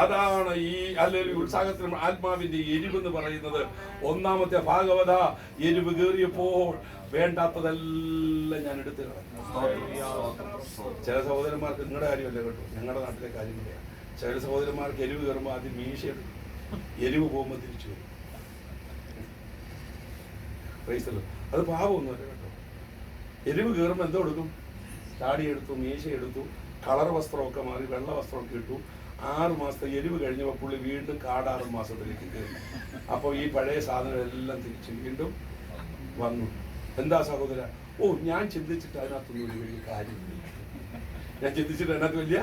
അതാണ് ഈ അല്ലെങ്കിൽ ഉത്സാഹത്തിന് ആത്മാവിന്റെ എരിവെന്ന് പറയുന്നത്. ഒന്നാമത്തെ ഭാഗവത എരിവ് കയറിയപ്പോൾ വേണ്ടാത്തതെല്ലാം ഞാൻ എടുത്തു കളഞ്ഞു. ചില സഹോദരന്മാർക്ക് നിങ്ങളുടെ കാര്യമല്ല കേട്ടോ, ഞങ്ങളുടെ നാട്ടിലെ കാര്യമില്ല. ചില സഹോദരന്മാർക്ക് എരിവ് കയറുമ്പോൾ ആദ്യം മീശ എടുക്കും, എരിവ് പോകുമ്പോൾ തിരിച്ചു വരും. അത് പാപമൊന്നുമല്ല കേട്ടോ. എരിവ് കയറുമ്പോൾ എന്തോ എടുക്കും? താടി എടുത്തു, മീശ എടുത്തു, കളർ വസ്ത്രമൊക്കെ മാറി വെള്ള വസ്ത്രമൊക്കെ ഇട്ടു. 6 മാസത്തെ എരിവ് കഴിഞ്ഞപ്പോൾ പുള്ളി വീണ്ടും 6 മാസത്തിലേക്ക് കയറി. അപ്പോൾ ഈ പഴയ സാധനം എല്ലാം തിരിച്ച് വീണ്ടും വന്നു. എന്താ സഹോദര? ഓ, ഞാൻ ചിന്തിച്ചിട്ട് അതിനകത്തൊന്നും ഒരു വലിയ കാര്യമില്ല. ഞാൻ ചിന്തിച്ചിട്ട് അതിനകത്ത് വലിയ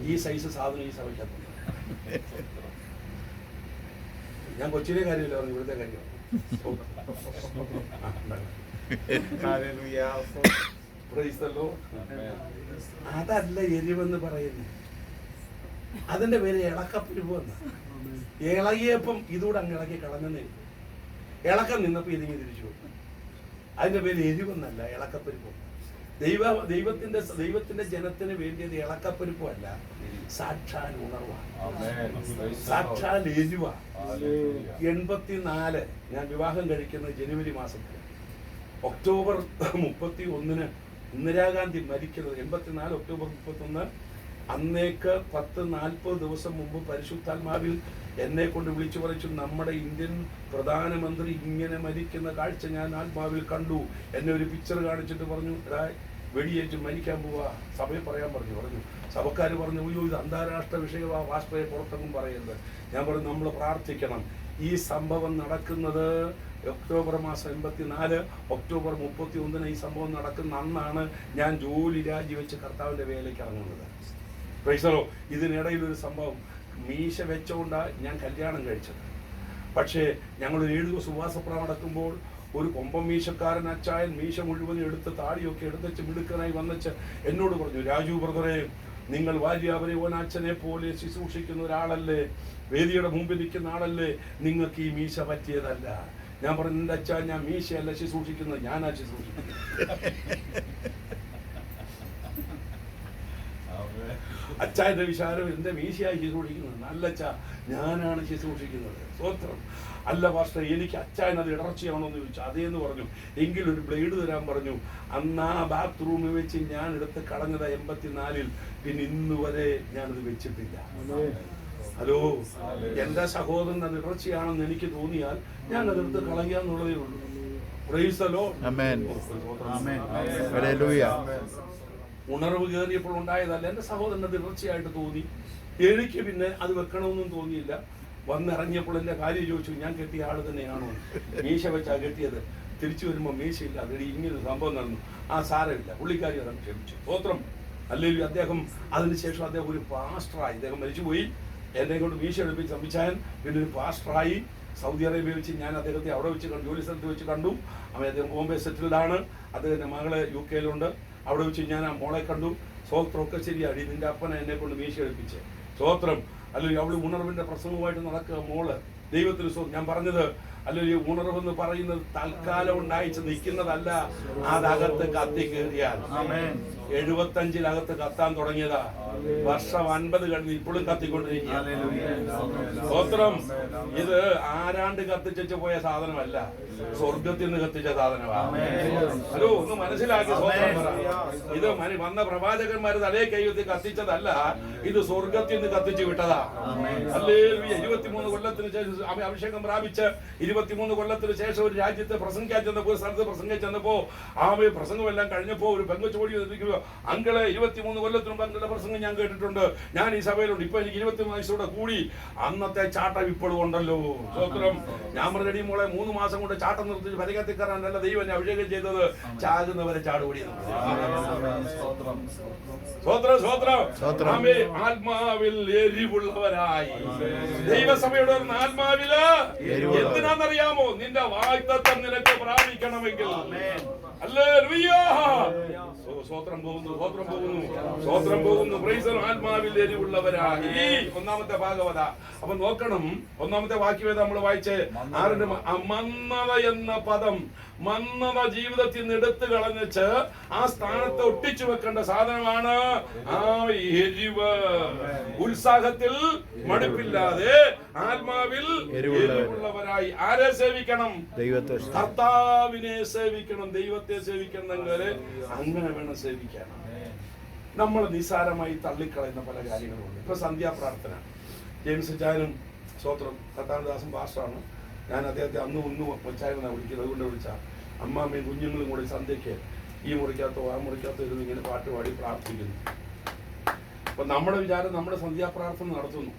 ഈ സൈസ് സാധനം ഈ സഭയ്ക്കകത്ത്. ഞാൻ കൊച്ചിയിലെ കാര്യമില്ല പറഞ്ഞു, ഇവിടുത്തെ കാര്യമാണ്. അതല്ല എരിവെന്ന് പറയുന്നത്, അതിന്റെ പേര് ഇളക്കപ്പിരിവ് എന്ന. ഇളകിയപ്പം ഇതൂടെ അങ്ങ് ഇളക്കി കളഞ്ഞെന്നേ. ഇളക്കം നിന്നപ്പോ ഇതിങ്ങി തിരിച്ചു. അതിന്റെ പേര് എരിവെന്നല്ല, ഇളക്കപ്പരിപ്പം. ദൈവത്തിന്റെ ജനത്തിന് വേണ്ടിയത് ഇളക്കപ്പരിപ്പല്ല, സാക്ഷാൽ ഉണർവാണ്, സാക്ഷാൽ എരിവാണ്. 84 ഞാൻ വിവാഹം കഴിക്കുന്നത് ജനുവരി മാസത്തിൽ. ഒക്ടോബർ 31 ഇന്ദിരാഗാന്ധി മരിക്കുന്നത് 84 ഒക്ടോബർ 31. അന്നേക്ക് 10-40 ദിവസം മുമ്പ് പരിശുദ്ധാത്മാവിൽ എന്നെ കൊണ്ട് വിളിച്ചു പറയിച്ചു, നമ്മുടെ ഇന്ത്യൻ പ്രധാനമന്ത്രി ഇങ്ങനെ മരിക്കുന്ന കാഴ്ച ഞാൻ ആത്മാവിൽ കണ്ടു. എന്നെ ഒരു പിക്ചർ കാണിച്ചിട്ട് പറഞ്ഞു, വെടിയേറ്റ് മരിക്കാൻ പോവാ, സഭയെ പറയാൻ പറഞ്ഞു. സഭക്കാർ പറഞ്ഞു, അയ്യോ ഇത് അന്താരാഷ്ട്ര വിഷയമാ, വാസ്തവയെ പുറത്തെങ്ങും പറയരുത്. ഞാൻ പറഞ്ഞു, നമ്മൾ പ്രാർത്ഥിക്കണം. ഈ സംഭവം നടക്കുന്നത് ഒക്ടോബർ മാസം 84, ഒക്ടോബർ 31 ഈ സംഭവം നടക്കുന്ന അന്നാണ് ഞാൻ ജോലി രാജിവെച്ച് കർത്താവിന്റെ വേലയ്ക്ക് ഇറങ്ങുന്നത്. പ്രൈസലോ. ഇതിനിടയിൽ ഒരു സംഭവം, മീശ വെച്ചുകൊണ്ടാണ് ഞാൻ കല്യാണം കഴിച്ചത്. പക്ഷേ ഞങ്ങൾ 7 ദിവസം ഉപവാസപ്രാ നടക്കുമ്പോൾ ഒരു കൊമ്പം മീശക്കാരൻ അച്ചായൻ മീശ മുഴുവൻ എടുത്ത് താടിയൊക്കെ എടുത്തുവെച്ച് മിടുക്കനായി വന്നച്ച് എന്നോട് പറഞ്ഞു, രാജു ബ്രദറെ, നിങ്ങൾ ഭാര്യാവരെ ഓനാച്ചനെ പോലെ ശുശ്രൂഷിക്കുന്ന ഒരാളല്ലേ, വേദിയുടെ മുമ്പിൽ നിൽക്കുന്ന ആളല്ലേ, നിങ്ങൾക്ക് ഈ മീശ പറ്റിയതല്ല. ഞാൻ പറഞ്ഞു, എൻ്റെ അച്ഛാ, ഞാൻ മീശയല്ല ശുശ്രൂഷിക്കുന്നത്, ഞാനാ ശുശ്രൂഷിക്കുന്നത്. അച്ചായന്റെ വിചാരം എന്റെ മീശയായി ശുശ്രൂഷിക്കുന്നത്, നല്ല അച്ഛാ, ഞാനാണ് ശുശ്രൂഷിക്കുന്നത്. സ്വത്രം. അല്ല പാസ്റ്റർ, എനിക്ക് അച്ചായൻ അത് ഇടർച്ചയാണോ എന്ന് ചോദിച്ചു. അതേന്ന് പറഞ്ഞു. എങ്കിലൊരു ബ്ലേഡ് തരാൻ പറഞ്ഞു. അന്ന് ആ ബാത്റൂമിൽ വെച്ച് ഞാൻ എടുത്ത് കളഞ്ഞത് 84. പിന്നെ ഇന്ന് വരെ ഞാനത് വെച്ചിട്ടില്ല. ഹലോ, എന്റെ സഹോദരൻ അത് ഇടർച്ചയാണെന്ന് എനിക്ക് തോന്നിയാൽ ഞാൻ അതെടുത്ത് കളയാന്നുള്ളതേ ഉള്ളൂ. Praise the Lord. ഉണർവ് കയറിയപ്പോൾ ഉണ്ടായതല്ല, എന്റെ സഹോദരൻ അത് ഇടർച്ചയായിട്ട് തോന്നി. എനിക്ക് പിന്നെ അത് വെക്കണമെന്നും തോന്നിയില്ല. വന്നിറങ്ങിയപ്പോൾ എൻ്റെ കാര്യം ചോദിച്ചു, ഞാൻ കെട്ടിയ ആൾ തന്നെയാണോ? മീശ വെച്ചാ കെട്ടിയത്. തിരിച്ചു വരുമ്പോൾ മീശയില്ല. അത് ഇങ്ങനെ സംഭവം നടന്നു. സാരമില്ല, പുള്ളിക്കാരി അതാണ് ക്ഷമിച്ചു. സ്തോത്രം. അല്ലെങ്കിൽ അദ്ദേഹം അതിനുശേഷം അദ്ദേഹം ഒരു പാസ്റ്ററായി. അദ്ദേഹം മരിച്ചുപോയി. എന്നെ കൊണ്ട് മീശ എടുപ്പിച്ച് സംവിധായൻ പിന്നെ ഒരു പാസ്റ്ററായി. സൗദി അറേബ്യ വെച്ച് ഞാൻ അദ്ദേഹത്തെ അവിടെ വെച്ച് കണ്ടു, ജോലി സ്ഥലത്ത് വെച്ച് കണ്ടു. അദ്ദേഹം ബോംബെ സെറ്റിൽഡാണ്. അദ്ദേഹത്തിൻ്റെ മകള് UK അവിടെ വെച്ച് ഞാൻ ആ മോളെ കണ്ടു. സ്വോത്രമൊക്കെ ശരിയാടി, നിന്റെ അപ്പനെ എന്നെ കൊണ്ട് മീശ എടുപ്പിച്ച്. സ്വോത്രം. അല്ലെങ്കിൽ അവള് ഉണർവിന്റെ പ്രസംഗമായിട്ട് നടക്കുക മോള്. ദൈവത്തിന് ഞാൻ പറഞ്ഞത്, അല്ലെങ്കിൽ ഉണർവെന്ന് പറയുന്നത് തൽക്കാലം ഉണ്ടായിച്ച് നിൽക്കുന്നതല്ല. അതകത്ത് കത്തി കയറിയാൽ 75 കത്താൻ തുടങ്ങിയതാ. വർഷം 50 കഴിഞ്ഞ് ഇപ്പോഴും കത്തിക്കൊണ്ടിരിക്കുക. സ്തോത്രം. ഇത് ആരാണ്ട് കത്തിച്ചു പോയ സാധനമല്ല, സ്വർഗത്തിൽ നിന്ന് കത്തിച്ച സാധനമാണ്. ഹലോ, ഒന്ന് മനസ്സിലാക്കി സ്തോത്രം പറ. ഇത് വന്ന പ്രവാചകന്മാര് തലേ കൈവത്തി കത്തിച്ചതല്ല, ഇത് സ്വർഗത്തിൽ നിന്ന് കത്തിച്ചു വിട്ടതാ. അല്ലേ, 23 കൊല്ലത്തിന് ശേഷം അഭിഷേകം പ്രാപിച്ച് 23 കൊല്ലത്തിന് ശേഷം ഒരു രാജ്യത്തെ പ്രസംഗിക്കാൻ ചെന്നപ്പോ, ഒരു സ്ഥലത്ത് പ്രസംഗിക്കാൻ ചെന്നപ്പോ, പ്രസംഗമെല്ലാം കഴിഞ്ഞപ്പോ ഒരു പെങ്കൊച്ചോടി അങ്കിളെ 23 കൊല്ലത്തിന് മുമ്പ് അങ്കിളുടെ പ്രസംഗം ഞാൻ കേട്ടിട്ടുണ്ട്, ഞാൻ ഈ സഭയിലുണ്ട്, ഇപ്പൊ എനിക്ക് 23 വയസ്സോടെ കൂടി. അന്നത്തെ ചാട്ടം ഇപ്പോഴും ഉണ്ടല്ലോ. സ്വത്രം. ഞാൻ പറഞ്ഞടി മോളെ, 3 മാസം കൊണ്ട് ചാട്ടം നിർത്തിച്ച് പരികത്തിക്കാറാനല്ല ദൈവം എന്നെ അഭിഷേകം ചെയ്തത്, ചാകുന്നവരെ ചാടുപടി. ആത്മാവിൽ എരിവുള്ളവരായി ദൈവസഭയുടെ ആത്മാവില്. എന്തിനാന്നറിയാമോ? നിന്റെ വാഗ്ദത്തം നിനക്ക് പ്രാപിക്കണമെങ്കിൽ. സ്വോത്രം പോകുന്നു, സ്വോത്രം പോകുന്നു, സ്വോത്രം പോകുന്നു. ആത്മാവിൽ എരിവുള്ളവരായി. ഒന്നാമത്തെ ഭാഗവത അപ്പൊ നോക്കണം, ഒന്നാമത്തെ വാക്യം നമ്മൾ വായിച്ചേ, മന്നത എന്ന പദം, മന്നത ജീവിതത്തിൽ നിന്ന് എടുത്തു കളഞ്ഞിച്ച് ആ സ്ഥാനത്ത് ഒട്ടിച്ചു വെക്കേണ്ട സാധനമാണ് ആ എരിവ്. ഉത്സാഹത്തിൽ മടുപ്പില്ലാതെ ആത്മാവിൽ എരിവുള്ളവരായി ആരെ സേവിക്കണം? ദൈവത്തെ, കർത്താവിനെ സേവിക്കണം. ദൈവത്തെ സേവിക്കണമെങ്കിൽ അങ്ങനെ വേണം സേവിക്കാൻ. നമ്മൾ നിസാരമായി തള്ളിക്കളയുന്ന പല കാര്യങ്ങളുണ്ട്. ഇപ്പൊ സന്ധ്യാപ്രാർത്ഥന, ജെയിംസ് ചായനും സ്വത്രം കത്താനദാസും പാസ്റ്ററാണ്. ഞാൻ അദ്ദേഹത്തെ അന്നും ഒന്നും വെച്ചായിരുന്നാണ് വിളിക്കുന്നത്. അതുകൊണ്ട് വിളിച്ച അമ്മാമ്മയും കുഞ്ഞുങ്ങളും കൂടി സന്ധ്യയ്ക്ക് ഈ മുറിക്കകത്തോ ആ മുറിക്കകത്തോ ഇരുന്ന് ഇങ്ങനെ പാട്ട് പാടി പ്രാർത്ഥിക്കുന്നു. അപ്പൊ നമ്മുടെ വിചാരം നമ്മുടെ സന്ധ്യാപ്രാർത്ഥന നടത്തുന്നു.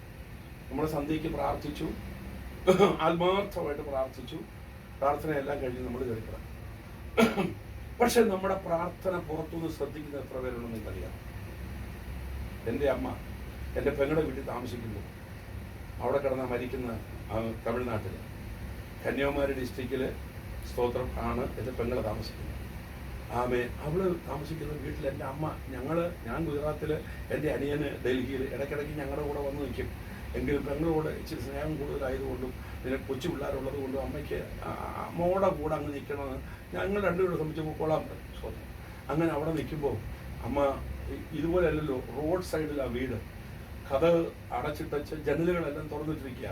നമ്മൾ സന്ധ്യയ്ക്ക് പ്രാർത്ഥിച്ചു, ആത്മാർത്ഥമായിട്ട് പ്രാർത്ഥിച്ചു, പ്രാർത്ഥനയെല്ലാം കഴിഞ്ഞ് നമ്മൾ കേൾക്കണം. പക്ഷെ നമ്മുടെ പ്രാർത്ഥന പുറത്തുനിന്ന് ശ്രദ്ധിക്കുന്ന എത്ര പേരുണ്ടെന്ന് എനിക്കറിയാം. എൻ്റെ അമ്മ എൻ്റെ പെങ്ങളുടെ വീട്ടിൽ താമസിക്കുമ്പോൾ അവിടെ കിടന്ന മരിക്കുന്ന തമിഴ്നാട്ടിൽ കന്യാകുമാരി ഡിസ്ട്രിക്റ്റിൽ സ്തോത്രം ആണ് എൻ്റെ പെങ്ങളെ താമസിക്കുന്നത്. അവള് താമസിക്കുന്ന വീട്ടിൽ എൻ്റെ അമ്മ, ഞാൻ ഗുജറാത്തിൽ, എൻ്റെ അനിയന് ഡൽഹിയിൽ, ഇടയ്ക്കിടയ്ക്ക് ഞങ്ങളുടെ കൂടെ വന്ന് നിൽക്കും. എങ്കിലും പെങ്ങളോട് ഇച്ചിരി സ്നേഹം കൂടുതലായതുകൊണ്ടും പിന്നെ കൊച്ചു പിള്ളേരുള്ളത് കൊണ്ടും അമ്മയ്ക്ക് അമ്മയുടെ കൂടെ അങ്ങ് നിൽക്കണമെന്ന് ഞങ്ങൾ രണ്ടുപേരും സംബന്ധിച്ച് കൊള്ളാൻ സ്വന്തം. അങ്ങനെ അവിടെ നിൽക്കുമ്പോൾ അമ്മ ഇതുപോലെ അല്ലല്ലോ, റോഡ് സൈഡിൽ ആ വീട്, കഥ അടച്ചിട്ടച്ച് ജനലുകളെല്ലാം തുറന്നിട്ടിരിക്കുക.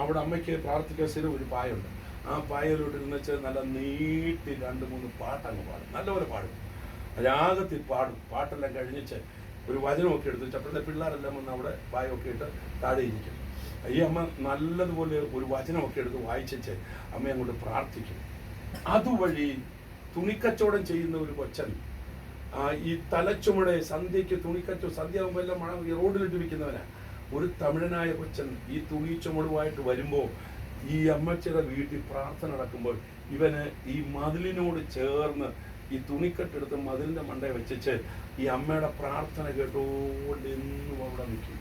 അവിടെ അമ്മയ്ക്ക് പ്രാർത്ഥിക്കാൻ സ്ഥിരം ഒരു പായുണ്ട്. ആ പായലോട്ട് ഇരുന്നിച്ച് നല്ല നീട്ടി 2-3 പാട്ടങ്ങ് പാടും, നല്ലപോലെ പാടും, രാഗത്തിൽ പാടും. പാട്ടെല്ലാം കഴിഞ്ഞിച്ച് ഒരു വചനമൊക്കെ എടുത്ത് അപ്പോഴത്തെ പിള്ളേരെല്ലാം വന്ന് അവിടെ പായൊക്കെ ഇട്ട് താഴെ ഇരിക്കും. ഈ അമ്മ നല്ലതുപോലെ ഒരു വചനമൊക്കെ എടുത്ത് വായിച്ചിച്ച് അമ്മ അങ്ങോട്ട് പ്രാർത്ഥിക്കും. അതുവഴി തുണിക്കച്ചവടം ചെയ്യുന്ന ഒരു കൊച്ചൻ, ഈ തലച്ചുമടെ സന്ധ്യയ്ക്ക് സന്ധ്യയാകുമ്പോൾ എല്ലാം റോഡിലിട്ട് വിൽക്കുന്നവനാ, ഒരു തമിഴനായ കൊച്ചൻ ഈ തുണി ചുമടുമായിട്ട് വരുമ്പോൾ ഈ അമ്മച്ചിയുടെ വീട്ടിൽ പ്രാർത്ഥന നടക്കുമ്പോൾ ഇവന് ഈ മതിലിനോട് ചേർന്ന് ഈ തുണിക്കെട്ടെടുത്ത് മതിലിന്റെ മണ്ടയെ വെച്ചിട്ട് ഈ അമ്മയുടെ പ്രാർത്ഥന കേട്ടോണ്ട് എന്നും അവിടെ നിൽക്കും.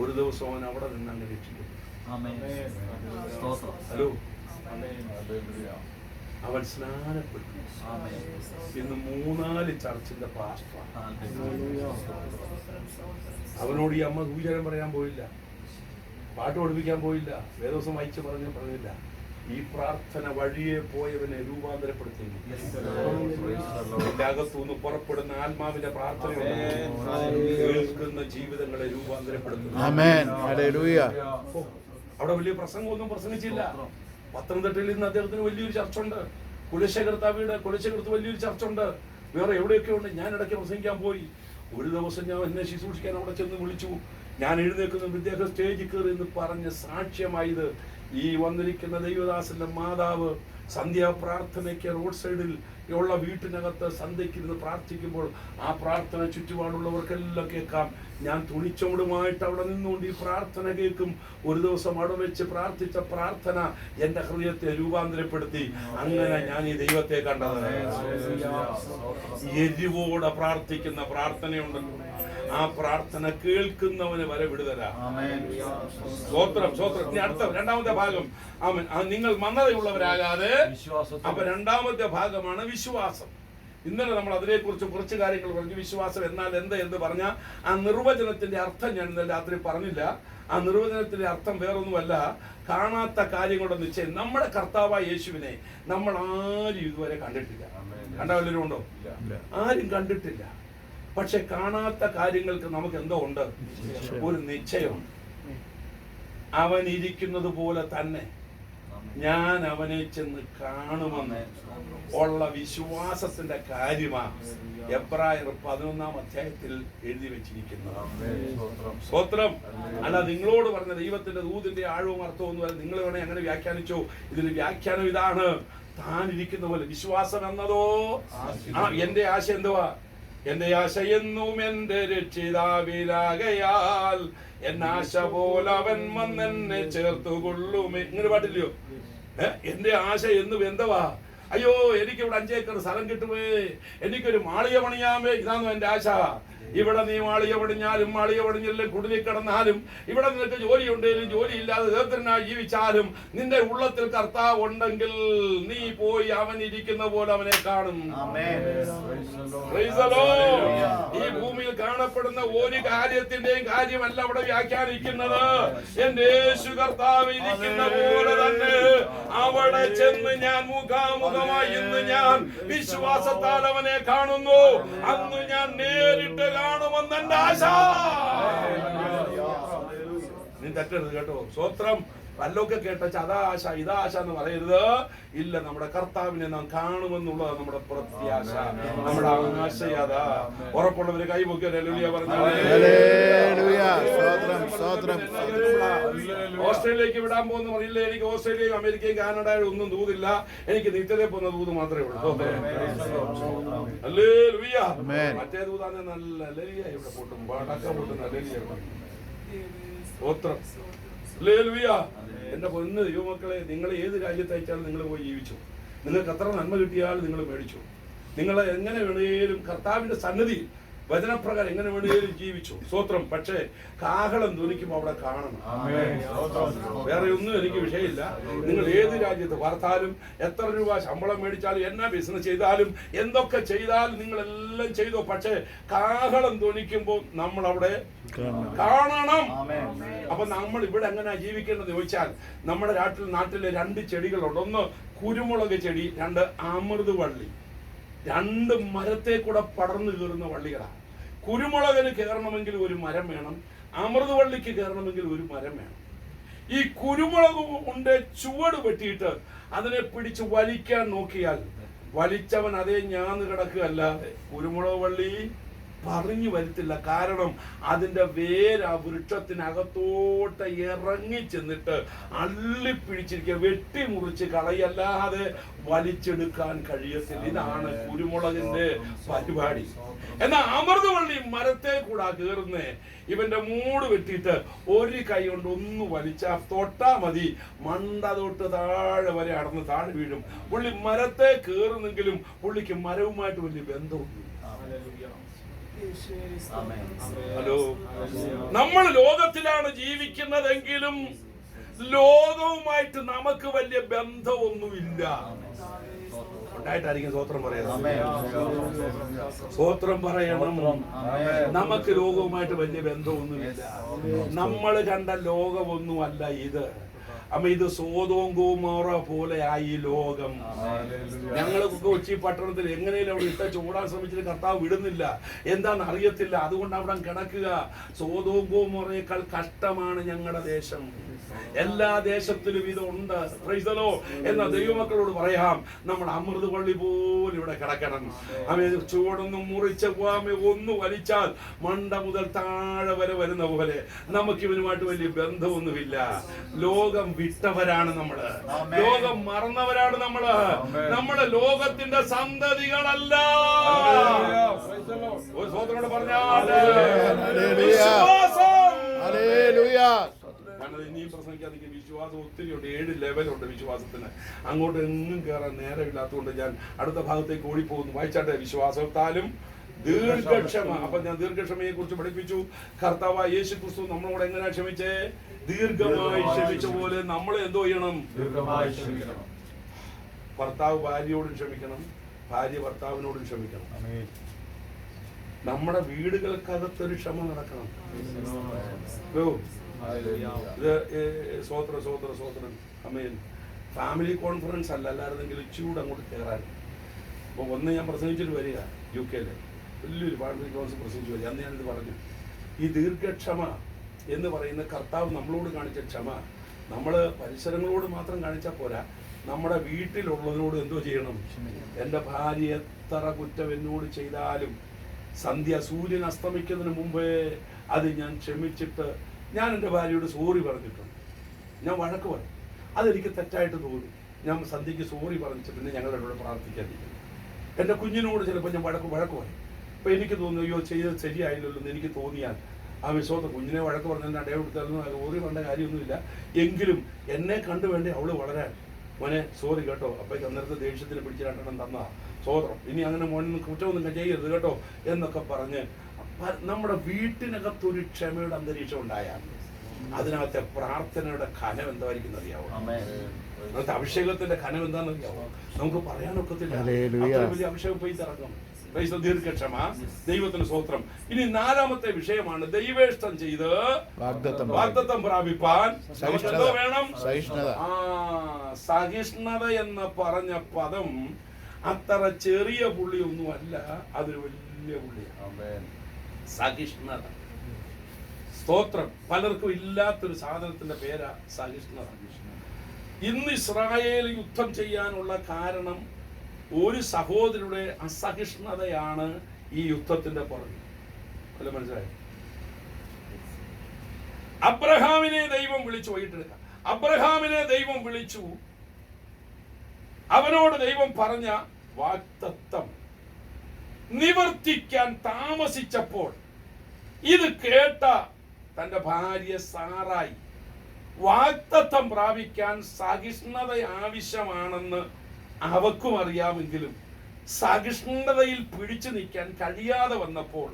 ഒരു ദിവസം അവൻ അവിടെ നിന്ന് അങ്ങ് രക്ഷിക്കും. ഹലോ, അവൻ സ്നാനപ്പെട്ടു. ഇന്ന് 3-4 ചർച്ചിന്റെ പാസ്റ്ററാണ്. അവനോട് ഈ അമ്മ സൂചനം പറയാൻ പോയില്ല, പാട്ട് പഠിപ്പിക്കാൻ പോയില്ല, വേദോസം വായിച്ച് പറഞ്ഞില്ല. ഈ പ്രാർത്ഥന വഴിയെ പോയവനെ രൂപാന്തരപ്പെടുത്തി. അകത്തുനിന്ന് പുറപ്പെടുന്ന ആത്മാവിന്റെ പ്രാർത്ഥന കേൾക്കുന്ന ജീവിതങ്ങളെ രൂപാന്തരപ്പെടുത്തുന്നു. അവിടെ വലിയ പ്രസംഗമൊന്നും പ്രസംഗിച്ചില്ല. പത്തനംതിട്ടയിൽ നിന്ന് അദ്ദേഹത്തിന് വലിയൊരു ചർച്ച ഉണ്ട്. കുലശേഖരത്ത് വലിയൊരു ചർച്ച ഉണ്ട്. വേറെ എവിടെയൊക്കെ ഉണ്ട്. ഞാൻ ഇടയ്ക്ക് പ്രസംഗിക്കാൻ പോയി. ഒരു ദിവസം ഞാൻ എന്നെ ശുശ്രൂഷിക്കാൻ അവിടെ ചെന്ന് വിളിച്ചു. ഞാൻ എഴുന്നേൽക്കുന്ന വിദ്യാഭ്യാസ സ്റ്റേജിൽ കയറി എന്ന് പറഞ്ഞ് സാക്ഷ്യമായത് ഈ വന്നിരിക്കുന്ന ദൈവദാസന്റെ മാതാവ് സന്ധ്യാപ്രാർത്ഥനയ്ക്ക് റോഡ് സൈഡിൽ ഉള്ള വീട്ടിനകത്ത് സന്ധ്യയ്ക്കിരുന്ന് പ്രാർത്ഥിക്കുമ്പോൾ ആ പ്രാർത്ഥന ചുറ്റുപാടുള്ളവർക്കെല്ലാം കേൾക്കാം. ഞാൻ തുണിച്ചോടുമായിട്ട് അവിടെ നിന്നുകൊണ്ട് ഈ പ്രാർത്ഥന കേൾക്കും. ഒരു ദിവസം അവിടെ വെച്ച് പ്രാർത്ഥിച്ച പ്രാർത്ഥന എന്റെ ഹൃദയത്തെ രൂപാന്തരപ്പെടുത്തി. അങ്ങനെ ഞാൻ ഈ ദൈവത്തെ കണ്ടത്. എരിവോടെ പ്രാർത്ഥിക്കുന്ന പ്രാർത്ഥനയുണ്ടല്ലോ, ആ പ്രാർത്ഥന കേൾക്കുന്നവന് വരെ വിടുതലാ. സ്തോത്രം. അടുത്ത 2ാമത്തെ ഭാഗം, നിങ്ങൾ മന്ദതയുള്ളവരാകാതെ. അപ്പൊ 2ാമത്തെ ഭാഗമാണ് വിശ്വാസം. ഇന്നലെ നമ്മൾ അതിനെക്കുറിച്ച് കുറച്ച് കാര്യങ്ങൾ പറഞ്ഞു. വിശ്വാസം എന്നാൽ എന്ന് പറഞ്ഞ ആ നിർവചനത്തിന്റെ അർത്ഥം ഞാൻ ഇന്നലെ രാത്രി പറഞ്ഞില്ല. ആ നിർവചനത്തിന്റെ അർത്ഥം വേറൊന്നുമല്ല, കാണാത്ത കാര്യങ്ങളുടെ നിശ്ചയം. നമ്മുടെ കർത്താവായ യേശുവിനെ നമ്മൾ ആരും ഇതുവരെ കണ്ടിട്ടില്ല. കണ്ട വല്ലവരും ഉണ്ടോ? ആരും കണ്ടിട്ടില്ല. പക്ഷെ കാണാത്ത കാര്യങ്ങൾക്ക് നമുക്ക് എന്തോ ഉണ്ട്, ഒരു നിശ്ചയമുണ്ട്. അവൻ ഇരിക്കുന്നത് പോലെ തന്നെ ഞാൻ അവനെ ചെന്ന് കാണുമെന്ന് ഉള്ള വിശ്വാസത്തിന്റെ കാര്യമാണ് എബ്രായർ 11-ാം അധ്യായത്തിൽ എഴുതി വെച്ചിരിക്കുന്നത്. സ്തോത്രം. അല്ല, നിങ്ങളോട് പറഞ്ഞ ദൈവത്തിന്റെ ദൂതിന്റെ ആഴവും അർത്ഥവും ഒന്നും നിങ്ങൾ വേണേ അങ്ങനെ വ്യാഖ്യാനിച്ചോ. ഇതിന് വ്യാഖ്യാനം ഇതാണ്, താൻ ഇരിക്കുന്ന പോലെ. വിശ്വാസം എന്നതോ എന്റെ ആശ എന്തുവാ? എന്റെ ആശ എന്നും എന്റെ രക്ഷിതാവിലാകയാൽ എന്നാശ പോലവൻ വന്നെന്നെ ചേർത്തുകൊള്ളുമേ. ഇങ്ങനെ പാട്ടില്ലയോ? എന്റെ ആശ എന്നും എന്തുവാ? അയ്യോ, എനിക്കിവിടെ 5 ഏക്കർ സ്ഥലം കിട്ടുമേ, എനിക്കൊരു മാളിക പണിയാമേ, ഇതാണോ എന്റെ ആശ? ഇവിടെ നീ മാളിക പടിഞ്ഞാലും മാളിക പടിഞ്ഞിലും കുടിലിൽ കിടന്നാലും, ഇവിടെ നിനക്ക് ജോലി ഉണ്ടെങ്കിലും ജോലി ഇല്ലാതെ ദരിദ്രനായി ജീവിച്ചാലും, നിന്റെ ഉള്ളത്തിൽ കർത്താവ് ഉണ്ടെങ്കിൽ നീ പോയി അവൻ ഇരിക്കുന്ന പോലെ അവനെ കാണും. ഈ ഭൂമിയിൽ കാണപ്പെടുന്ന ഒരു കാര്യത്തിന്റെയും കാര്യമല്ല അവിടെ വ്യാഖ്യാനിക്കുന്നത്. എന്റെ യേശു കർത്താവ് ഇരിക്കുന്ന പോലെ തന്നെ അവിടെ ചെന്ന് ഞാൻ മുഖാമുഖമായി ഇന്ന് ഞാൻ വിശ്വാസത്താൽ അവനെ കാണുന്നു. അന്ന് ഞാൻ നേരിട്ട് കാണുമെന്ന് എന്റെ ആശ. നീ തെറ്റരുത് കേട്ടോ. സ്വത്രം വല്ലൊക്കെ കേട്ട അതാശ ഇതാശ എന്ന് പറയരുത്. ഇല്ല, നമ്മുടെ കർത്താവിനെ നാം കാണുമെന്നുള്ളത് നമ്മുടെ പ്രത്യാശ, നമ്മുടെ ആശയത. ഉറപ്പുള്ളവര് കൈപൊക്കി ഹല്ലേലൂയ പറഞ്ഞാൽ ഓസ്ട്രേലിയക്ക് വിടാൻ പോകുന്ന പറയില്ല. എനിക്ക് ഓസ്ട്രേലിയയും അമേരിക്കയും കാനഡയും ഒന്നും ദൂതില്ല. എനിക്ക് നിത്യതയിൽ പോകുന്ന ദൂത് മാത്രമേ ഉള്ളൂ. ഹല്ലേലൂയ. മറ്റേ ദൂതാന്ന് നല്ല ഹല്ലേലൂയ ഇവിടെ പൊട്ടും, പടക്ക പൊട്ടുന്ന ഹല്ലേലൂയ. സ്തോത്രം. ഹല്ലേലൂയ. എന്റെ പൊന്ന് ദൈവമക്കളെ, നിങ്ങൾ ഏത് രാജ്യത്ത് അയച്ചാലും നിങ്ങൾ പോയി ജീവിച്ചു. നിങ്ങൾക്ക് എത്ര നന്മ കിട്ടിയാലും നിങ്ങൾ മേടിച്ചു. നിങ്ങൾ എങ്ങനെ വേണേലും കർത്താവിന്റെ സന്നിധി വചനപ്രകാരം എങ്ങനെ വേണേലും ജീവിച്ചു. സ്തോത്രം. പക്ഷേ കാഹളം ധ്വനിക്കുമ്പോൾ അവിടെ കാണണം. വേറെ ഒന്നും എനിക്ക് വിഷയമില്ല. നിങ്ങൾ ഏത് രാജ്യത്ത് വാർത്താലും, എത്ര രൂപ ശമ്പളം മേടിച്ചാലും, എന്നാ ബിസിനസ് ചെയ്താലും, എന്തൊക്കെ ചെയ്താലും നിങ്ങളെല്ലാം ചെയ്തോ. പക്ഷേ കാഹളം ധ്വനിക്കുമ്പോൾ നമ്മൾ അവിടെ കാണണം. അപ്പൊ നമ്മൾ ഇവിടെ എങ്ങനെയാ ജീവിക്കേണ്ടത് ചോദിച്ചാൽ, നമ്മുടെ നാട്ടിലെ 2 ചെടികളുണ്ട്. ഒന്ന് കുരുമുളക് ചെടി, 2 അമൃതവള്ളി. 2 മരത്തെ കൂടെ പടർന്നു കയറുന്ന വള്ളികളാണ്. കുരുമുളകിന് കയറണമെങ്കിൽ ഒരു മരം വേണം, അമൃതവള്ളിക്ക് കയറണമെങ്കിൽ ഒരു മരം വേണം. ഈ കുരുമുളക് കൊണ്ട് ചുവട് വെട്ടിയിട്ട് അതിനെ പിടിച്ച് വലിക്കാൻ നോക്കിയാൽ വലിച്ചവൻ അതേ ഞാന്ന് കിടക്കുകയല്ലാതെ കുരുമുളക് വള്ളി പറഞ്ഞു വരുത്തില്ല. കാരണം അതിന്റെ വേര് ആ വൃക്ഷത്തിനകത്തോട്ട് ഇറങ്ങി ചെന്നിട്ട് അള്ളിപ്പിടിച്ചിരിക്കുക. വെട്ടിമുറിച്ച് കളയല്ലാതെ വലിച്ചെടുക്കാൻ കഴിയത്തില്ല. ഇതാണ് കുരുമുളകിന്റെ പരിപാടി. എന്നാൽ അമൃതവള്ളി മരത്തെ കൂടാ കയറുന്നേ. ഇവന്റെ മൂട് വെട്ടിയിട്ട് ഒരു കൈ കൊണ്ട് ഒന്ന് വലിച്ചാ തൊട്ടാ മതി, മണ്ട തൊട്ട് താഴെ വരെ അടന്ന് താഴെ വീഴും. പുള്ളി മരത്തെ കയറുന്നെങ്കിലും പുള്ളിക്ക് മരവുമായിട്ട് വലിയ ബന്ധമുണ്ട്. ഹലോ, നമ്മൾ ലോകത്തിലാണ് ജീവിക്കുന്നതെങ്കിലും ലോകവുമായിട്ട് നമുക്ക് വലിയ ബന്ധമൊന്നുമില്ല. ഉണ്ടായിട്ടായിരിക്കും സ്വോത്രം പറയണം. സ്വോത്രം പറയണം. നമുക്ക് ലോകവുമായിട്ട് വലിയ ബന്ധമൊന്നുമില്ല. നമ്മൾ കണ്ട ലോകമൊന്നുമല്ല ഇത്. അമ്മ ഇത് സോദോം ഗോമോറ പോലെ ആയി ലോകം. ഞങ്ങളൊക്കെ കൊച്ചി പട്ടണത്തിൽ എങ്ങനെയും അവിടെ ഇട്ട ചൂടാൻ ശ്രമിച്ചിട്ട് കർത്താവ് വിടുന്നില്ല. എന്താന്ന് അറിയത്തില്ല. അതുകൊണ്ട് അവിടെ കിടക്കുക. സോദോം ഗോമോറയേക്കാൾ കഷ്ടമാണ് ഞങ്ങളുടെ ദേശം. എല്ലാ ദേശത്തിലും ഇതുണ്ട്. Praise the Lord. എന്ന ദൈവമക്കളോട് പറയാം, നമ്മൾ അമൃതവള്ളി പോലെ ഇവിടെ കിടക്കണം. അവൻ ചുവടൊന്നും മുറിച്ച ഒന്ന് വലിച്ചാൽ മണ്ട മുതൽ താഴെ വരെ വരുന്ന പോലെ നമുക്ക് ഇവനുമായിട്ട് വലിയ ബന്ധമൊന്നുമില്ല. ലോകം വിട്ടവരാണ് നമ്മള്. ലോകം മറന്നവരാണ് നമ്മള്. നമ്മുടെ ലോകത്തിന്റെ സന്തതികളല്ല. ഒരു സ്വതന്ത്രോട് പറഞ്ഞാൽ ഞാനത് ഇനിയും പ്രസംഗിക്കാതിരിക്കും. വിശ്വാസം ഒത്തിരി ഉണ്ട്. 7 ലെവലുണ്ട് വിശ്വാസത്തിന്. അങ്ങോട്ട് എങ്ങും കയറാൻ നേരമില്ലാത്തതുകൊണ്ട് ഞാൻ അടുത്ത ഭാഗത്തേക്ക് ഓടിപ്പോകുന്നു. വായിച്ചാട്ടെ. വിശ്വാസത്താലും ദീർഘക്ഷമ. അപ്പൊ ഞാൻ ദീർഘക്ഷമയെ കുറിച്ച് പഠിപ്പിച്ചു. കർത്താവായ യേശു ക്രിസ്തു നമ്മളോട് എങ്ങനെയാ ക്ഷമിച്ചേ? ദീർഘമായി ക്ഷമിച്ച പോലെ നമ്മൾ എന്തോ ചെയ്യണം? ഭർത്താവ് ഭാര്യയോടും ക്ഷമിക്കണം, ഭാര്യ ഭർത്താവിനോടും ക്ഷമിക്കണം. നമ്മുടെ വീടുകൾക്കകത്തൊരു ക്ഷമ നടക്കണം. സ്വോത്രം. അമേൻ. ഫാമിലി കോൺഫറൻസ് അല്ല, അല്ലായിരുന്നെങ്കിൽ ചൂട് അങ്ങോട്ട് കയറാൻ. അപ്പോൾ ഒന്ന് ഞാൻ പ്രസംഗിച്ചിട്ട് വരിക UK വലിയൊരു ഫാമിലി കോൺഫറൻസ് പ്രസംഗിച്ച് വരിക. അന്ന് ഞാനിത് പറഞ്ഞു. ഈ ദീർഘക്ഷമ എന്ന് പറയുന്ന കർത്താവ് നമ്മളോട് കാണിച്ച ക്ഷമ നമ്മൾ പരിസരങ്ങളോട് മാത്രം കാണിച്ചാൽ പോരാ, നമ്മുടെ വീട്ടിലുള്ളതിനോട് എന്തോ ചെയ്യണം. എൻ്റെ ഭാര്യ എത്ര കുറ്റം എന്നോട് ചെയ്താലും സൂര്യൻ അസ്തമിക്കുന്നതിന് മുമ്പേ അത് ഞാൻ ക്ഷമിച്ചിട്ട് ഞാൻ എൻ്റെ ഭാര്യയോട് സോറി പറഞ്ഞിട്ടുണ്ട്. ഞാൻ വഴക്ക് പറയും. അതെനിക്ക് തെറ്റായിട്ട് തോന്നി. ഞാൻ സന്ധ്യയ്ക്ക് സോറി പറഞ്ഞിട്ട് പിന്നെ ഞങ്ങളുടെ കൂടെ പ്രാർത്ഥിക്കാതിരിക്കും. എൻ്റെ കുഞ്ഞിനോട് ചിലപ്പോൾ ഞാൻ വഴക്ക് പറയും. അപ്പോൾ എനിക്ക് തോന്നുന്നു, അയ്യോ ചെയ്തത് ശരിയായില്ലല്ലോ എന്ന് എനിക്ക് തോന്നിയാൽ ആ വിശ്വാസം കുഞ്ഞിനെ വഴക്ക് പറഞ്ഞാൽ അടയാളം കൊടുത്താലും സോറി പറഞ്ഞ കാര്യമൊന്നുമില്ല. എങ്കിലും എന്നെ കണ്ടു വേണ്ടേ അവള് വളരാൻ. മോനെ സോറി കേട്ടോ, അപ്പോഴേക്ക് അന്നേരത്തെ ദേഷ്യത്തിന് പിടിച്ച് 2 തന്നതാ. സോദരം ഇനി അങ്ങനെ മോനൊന്നും കുറ്റമൊന്നും ചെയ്യരുത് കേട്ടോ എന്നൊക്കെ പറഞ്ഞ് നമ്മുടെ വീട്ടിനകത്തൊരു ക്ഷമയുടെ അന്തരീക്ഷം ഉണ്ടായാൽ അതിനകത്തെ പ്രാർത്ഥനയുടെ ഖനം എന്തായിരിക്കും അറിയാവോ? അതിനകത്തെ അഭിഷേകത്തിന്റെ ഖനം എന്താണെന്ന് അറിയാവോ? നമുക്ക് പറയാനൊക്കത്തില്ല. അത്ര വലിയ അഭിഷേകം പോയി ഇറങ്ങും. ദീർഘക്ഷമ, ദൈവത്തിന് സ്തോത്രം. ഇനി 4ാമത്തെ വിഷയമാണ് ദൈവേഷ്ടം ചെയ്ത് വാഗ്ദത്തം പ്രാപിപ്പാൻ എന്തോ വേണം? സഹിഷ്ണുത എന്ന് പറഞ്ഞ പദം അത്ര ചെറിയ പുള്ളിയൊന്നും അല്ല, അതൊരു വലിയ പുള്ളിയാണ്. സഹിഷ്ണുത, സ്തോത്രം. പലർക്കും ഇല്ലാത്തൊരു സാധനത്തിന്റെ പേരാ സഹിഷ്ണുത. ഇന്ന് ഇസ്രായേൽ യുദ്ധം ചെയ്യാനുള്ള കാരണം ഒരു സഹോദരിയുടെ അസഹിഷ്ണുതയാണ് ഈ യുദ്ധത്തിന്റെ പുറകിൽ. അല്ല, മനസ്സിലായി? അബ്രഹാമിനെ ദൈവം വിളിച്ചു. വൈകിട്ടെടുക്കാം. അബ്രഹാമിനെ ദൈവം വിളിച്ചു. അവനോട് ദൈവം പറഞ്ഞ വാഗ്ദത്തം നിവർത്തിക്കാൻ താമസിച്ചപ്പോൾ ഇത് കേട്ട തന്റെ ഭാര്യ സാറായി വാഗ്ദത്തം പ്രാപിക്കാൻ സഹിഷ്ണുത ആവശ്യമാണെന്ന് അവക്കും അറിയാമെങ്കിലും സഹിഷ്ണുതയിൽ പിടിച്ചു നിൽക്കാൻ കഴിയാതെ വന്നപ്പോൾ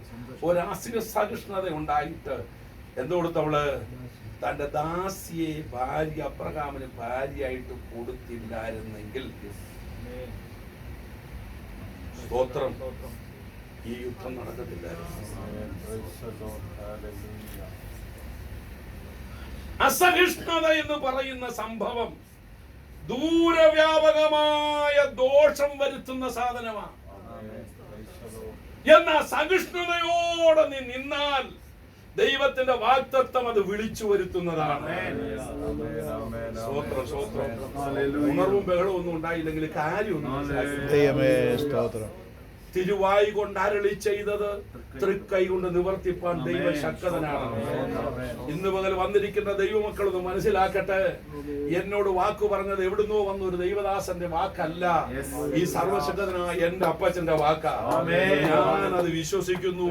സഹിഷ്ണുത ഉണ്ടായിട്ട് എന്തുകൊടുത്തവള് തന്റെ ദാസിയെ ഭാര്യ അബ്രഹാമിന് ഭാര്യയായിട്ട് കൊടുത്തില്ലായിരുന്നെങ്കിൽ സ്തോത്രം, ഈ യുദ്ധം നടക്കത്തില്ലായിരുന്നു. അസഹിഷ്ണുത എന്ന് പറയുന്ന സംഭവം ദൂരവ്യാപകമായ ദോഷം വരുത്തുന്ന സാധനമാണ്. എന്നാൽ സഹിഷ്ണുതയോടെ നീ നിന്നാൽ ദൈവത്തിന്റെ വാഗ്ദത്തം അത് വിളിച്ചു വരുത്തുന്നതാണ്. ഉണർവും ബഹളവും ഒന്നും ഉണ്ടായില്ലെങ്കിൽ കാര്യമൊന്നും. തിരുവായി കൊണ്ട് അരുളി ചെയ്തത് തൃക്കൈ കൊണ്ട് നിവർത്തിപ്പാൻ ദൈവ ശക്തനാണ്. ഇന്ന് മുതൽ വന്നിരിക്കുന്ന ദൈവമക്കളൊന്ന് മനസ്സിലാക്കട്ടെ, എന്നോട് വാക്കു പറഞ്ഞത് എവിടുന്നോ വന്ന ഒരു ദൈവദാസന്റെ വാക്കല്ല, ഈ സർവശക്തനായ എന്റെ അപ്പച്ചന്റെ വാക്കാ. ഞാൻ അത് വിശ്വസിക്കുന്നു.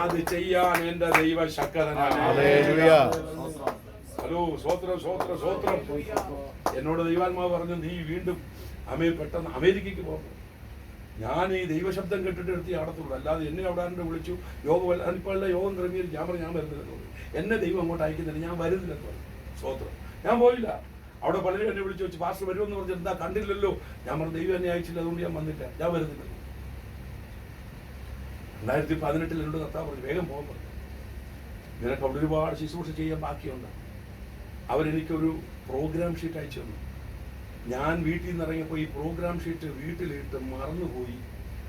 അത് ചെയ്യാൻ എന്റെ ദൈവ ശക്തനാണ്. ഹലോ, സ്വോത്രം സ്വോത്രം സ്വോത്രം. എന്നോട് ദൈവാത്മാവ് പറഞ്ഞു, നീ വീണ്ടും പെട്ടെന്ന് അമേരിക്കയ്ക്ക് പോകും. ഞാൻ ഈ ദൈവശബ്ദം കേട്ടിട്ട് എടുത്ത് അടത്തുള്ളൂ, അല്ലാതെ എന്നെ അവിടെ വിളിച്ചു യോഗം ഇപ്പോൾ യോഗം ക്രമീകരിച്ച് ഞാൻ പറഞ്ഞു ഞാൻ വരുന്നില്ലെന്ന് പറഞ്ഞു. എന്നെ ദൈവം അങ്ങോട്ട് അയക്കുന്നില്ല, ഞാൻ വരുന്നില്ലെന്ന് പറഞ്ഞു. സ്വോത്രം. ഞാൻ പോയില്ല. അവിടെ പലരും എന്നെ വിളിച്ചു വെച്ച് പാസ്റ്റർ വരുമെന്ന് പറഞ്ഞിട്ട് എന്താ കണ്ടില്ലല്ലോ. ഞാൻ പറഞ്ഞു ദൈവം എന്നെ അയച്ചില്ല, അതുകൊണ്ട് ഞാൻ വന്നില്ല, ഞാൻ വരുന്നില്ല. 2018 എന്നോട് കർത്താവ് പറഞ്ഞു വേഗം പോകാൻ പറഞ്ഞു. നിനക്ക് അവിടെ ഒരുപാട് ശുശ്രൂഷ ചെയ്യാൻ ബാക്കിയുണ്ട്. അവരെനിക്കൊരു പ്രോഗ്രാം ഷീറ്റ് അയച്ചു തന്നു. ഞാൻ വീട്ടിൽ നിന്ന് ഇറങ്ങിയപ്പോൾ ഈ പ്രോഗ്രാം ഷീറ്റ് വീട്ടിലിട്ട് മറന്നുപോയി,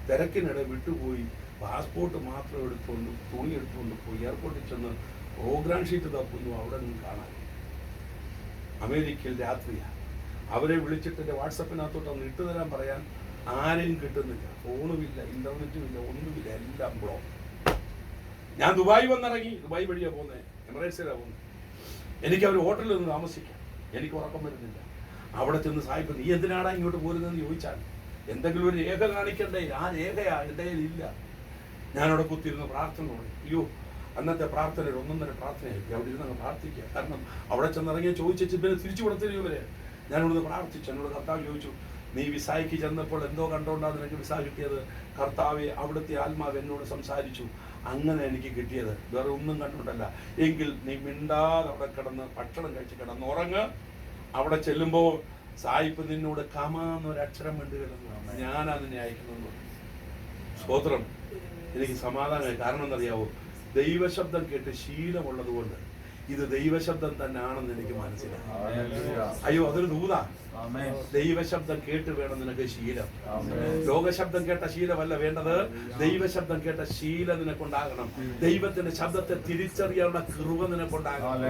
തിരക്കിനിടെ വിട്ടുപോയി. പാസ്പോർട്ട് മാത്രം എടുത്തുകൊണ്ട് തുണി എടുത്തുകൊണ്ട് പോയി എയർപോർട്ടിൽ ചെന്ന് പ്രോഗ്രാം ഷീറ്റ് തപ്പുന്നു. അവിടെ നിന്ന് കാണാൻ അമേരിക്കയിൽ രാത്രിയാണ്. അവരെ വിളിച്ചിട്ട് എൻ്റെ വാട്സപ്പിനകത്തോട്ട് ഒന്ന് ഇട്ടുതരാൻ പറയാൻ ആരെയും കിട്ടുന്നില്ല. ഫോണുമില്ല, ഇന്റർനെറ്റും ഇല്ല, ഒന്നുമില്ല, എല്ലാം ബ്ലോക്ക്. ഞാൻ ദുബായ് വന്നിറങ്ങി. ദുബായ് വഴിയാണ് പോകുന്നത്, എമിറേറ്റ്സിലാണ് പോകുന്നത്. എനിക്ക് അവർ ഹോട്ടലിൽ നിന്ന് താമസിക്കാം. എനിക്ക് ഉറക്കം വരുന്നില്ല. അവിടെ ചെന്ന് സായിപ്പ് നീ എന്തിനാടാ ഇങ്ങോട്ട് പോരുന്നതെന്ന് ചോദിച്ചാൽ എന്തെങ്കിലും ഒരു രേഖ കാണിക്കണ്ടേ? ആ രേഖയാ എൻ്റെ കയ്യിലില്ല. ഞാനവിടെ കുത്തിയിരുന്ന് പ്രാർത്ഥന തുടങ്ങി. അയ്യോ, അന്നത്തെ പ്രാർത്ഥന 1.5 പ്രാർത്ഥനയായിരിക്കും. അവിടെ ഇരുന്ന് അങ്ങ് പ്രാർത്ഥിക്കുക. കാരണം അവിടെ ചെന്നിറങ്ങിയ ചോദിച്ചു പിന്നെ തിരിച്ചു കൊടുത്തില്ല ഇവരെ. ഞാനിവിടുന്ന് പ്രാർത്ഥിച്ചു. എന്നോട് കർത്താവ് ചോദിച്ചു, നീ വിസായ്ക്ക് ചെന്നപ്പോൾ എന്തോ കണ്ടോണ്ടാണ് നിനക്ക് വിസ കിട്ടിയത്? കർത്താവെ, അവിടുത്തെ ആത്മാവ് എന്നോട് സംസാരിച്ചു, അങ്ങനെ എനിക്ക് കിട്ടിയത്, വേറെ ഒന്നും കണ്ടോണ്ടല്ല. എങ്കിൽ നീ മിണ്ടാതെ അവിടെ കിടന്ന് ഭക്ഷണം കഴിച്ച് കിടന്ന് ഉറങ്ങ്. അവിടെ ചെല്ലുമ്പോൾ സായിപ്പ് നിന്നോട് കമാന്നൊരക്ഷരം വേണ്ടി കിടന്നു, ഞാനാ നിന്നെ അയക്കുന്നു. സ്തോത്രം. എനിക്ക് സമാധാനമായി. കാരണം എന്നറിയാവോ? ദൈവശബ്ദം കേട്ട് ശീലമുള്ളത് കൊണ്ട് ഇത് ദൈവശബ്ദം തന്നെയാണെന്ന് എനിക്ക് മനസ്സിലായി. അയ്യോ, അതൊരു ദൂതാ. ദൈവശബ്ദം കേട്ട് വേണം നിനക്ക് ശീലം. ലോകശബ്ദം കേട്ട ശീലമല്ല വേണ്ടത്, ദൈവശബ്ദം കേട്ട ശീലം നിനക്കുണ്ടാകണം. ദൈവത്തിന്റെ ശബ്ദത്തെ തിരിച്ചറിയാനുള്ള കൃപ നിനക്കുണ്ടാകണം.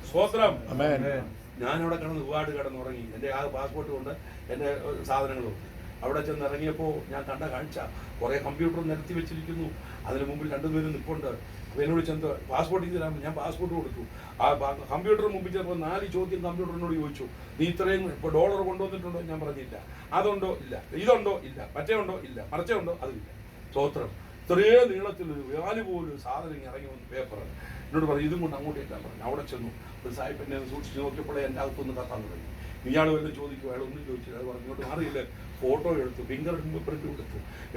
സ്തോത്രം. ഞാനവിടെ ഒരുപാട് കിടന്നുറങ്ങി. എൻ്റെ ആ പാസ്പോർട്ട് കൊണ്ട് എൻ്റെ സാധനങ്ങളും അവിടെ ചെന്ന് ഇറങ്ങിയപ്പോൾ ഞാൻ കണ്ട കാഴ്ച, കുറേ കമ്പ്യൂട്ടർ നിരത്തി വെച്ചിരിക്കുന്നു. അതിന് മുമ്പിൽ 2 പേര് നിൽപ്പുണ്ട്. അപ്പോൾ എന്നോട് ചെന്ന് പാസ്പോർട്ട് ഇത് തരാൻ ഞാൻ പാസ്പോർട്ട് കൊടുത്തു. ആ കമ്പ്യൂട്ടർ മുമ്പിൽ ചെന്നപ്പോൾ 4 ചോദ്യം കമ്പ്യൂട്ടറിനോട് ചോദിച്ചു. നീ ഇത്രയും ഇപ്പോൾ ഡോളർ കൊണ്ടുവന്നിട്ടുണ്ടോ? ഞാൻ പറഞ്ഞില്ല. അതുണ്ടോ? ഇല്ല. ഇതുണ്ടോ? ഇല്ല. മറ്റേ ഉണ്ടോ? ഇല്ല. മറിച്ചേ ഉണ്ടോ? അതില്ല. സ്തോത്രം. ഇത്രയും നീളത്തിലൊരു വ്യാലി പോലൊരു സാധനം ഇറങ്ങി വന്ന് പേപ്പർ എന്നോട് പറഞ്ഞു, ഇതും കൊണ്ട് അങ്ങോട്ട് എത്താൻ പറഞ്ഞു. അവിടെ ചെന്നു. ഒരു സാഹിബ് എന്നെ സൂക്ഷിച്ച് നോക്കിയപ്പോഴേ എൻ്റെ അകത്തൊന്ന് കത്താൻ തുടങ്ങി. ഇയാൾ വല്ലതും ചോദിക്കും, അയാൾ ഒന്നും ചോദിച്ചില്ല. അത് പറഞ്ഞോട്ട് മാറിയില്ല. ഫോട്ടോ എടുത്തു, ഫിംഗർ പ്രിന്റ്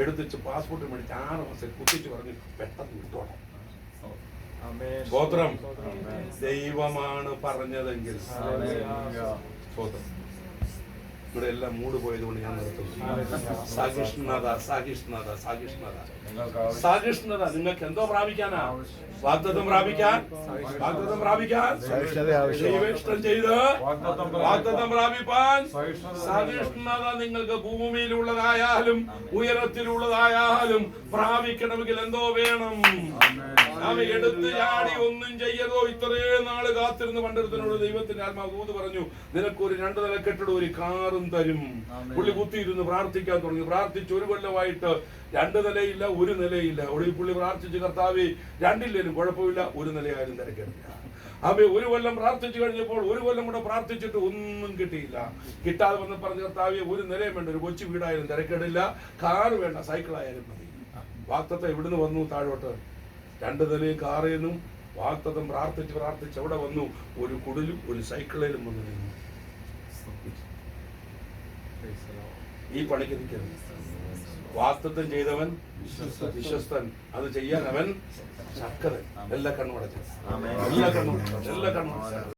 എടുത്തിച്ച് പാസ്പോർട്ട് മേടിച്ച് 6 മാസം കുത്തിച്ച് പറഞ്ഞു പെട്ടെന്ന് വിട്ടോണം. സ്തോത്രം. ദൈവമാണ് പറഞ്ഞതെങ്കിൽ സ്തോത്രം. ഇവിടെ എല്ലാം മൂട് പോയതുകൊണ്ട് ഞാൻ നിർത്തുന്നു. സഹിഷ്ണുത നിങ്ങൾക്ക് എന്തോ പ്രാപിക്കാനാ? വാഗ്ദത്തം പ്രാപിക്കാൻ ദൈവേഷ്ടം ചെയ്ത് വാഗ്ദത്തം പ്രാപിപ്പാൻ സഹിഷ്ണുത നിങ്ങൾക്ക് ഭൂമിയിലുള്ളതായാലും ഉയരത്തിലുള്ളതായാലും പ്രാപിക്കണമെങ്കിൽ എന്തോ വേണം? നാം എടുത്ത് ചാടി ഒന്നും ചെയ്യതോ ഇത്രയും നാള് കാത്തിരുന്ന് പണ്ടെടുത്തതിനോട് ദൈവത്തിന്റെ ആത്മാവ് ദൂത് പറഞ്ഞു, നിനക്കൊരു 2 നില കെട്ടിടം ഒരു കാറും തരും. പുള്ളി കുത്തിയിരുന്ന് പ്രാർത്ഥിക്കാൻ തുടങ്ങി. പ്രാർത്ഥിച്ച് 1 കൊല്ലമായിട്ട് 2 നിലയില്ല, 1 നിലയില്ല. ഒടുവിൽ പുള്ളി പ്രാർത്ഥിച്ച്, കർത്താവേ 2 നിലയിലും കുഴപ്പമില്ല, 1 നിലയായാലും തിരക്കില്ല. അവ 1 കൊല്ലം പ്രാർത്ഥിച്ചു കഴിഞ്ഞപ്പോൾ 1 കൊല്ലം കൂടെ പ്രാർത്ഥിച്ചിട്ട് ഒന്നും കിട്ടിയില്ല. കിട്ടാതെ വന്ന് പറഞ്ഞ, കർത്താവേ 1 നിലയും വേണ്ട, ഒരു കൊച്ചു വീടായാലും തിരക്കേടില്ല, കാറ് വേണ്ട, സൈക്കിളായാലും മതി. വാഗ്ദത്തം എവിടുന്ന് വന്നു? താഴോട്ട് 2 നിലയും കാറേന്നും വാഗ്ദത്തം പ്രാർത്ഥിച്ച് അവിടെ വന്നു. ഒരു കുടിലും ഒരു സൈക്കിളിലും വന്നു നിന്നു. ഈ പണിക്ക് നിൽക്കരുത്. വാഗ്ദത്തം ചെയ്തവൻ വിശ്വസ്തൻ, അത് ചെയ്യാൻ അവൻ ശക്തൻ. എല്ലാ കണ്ണും അടച്ചു.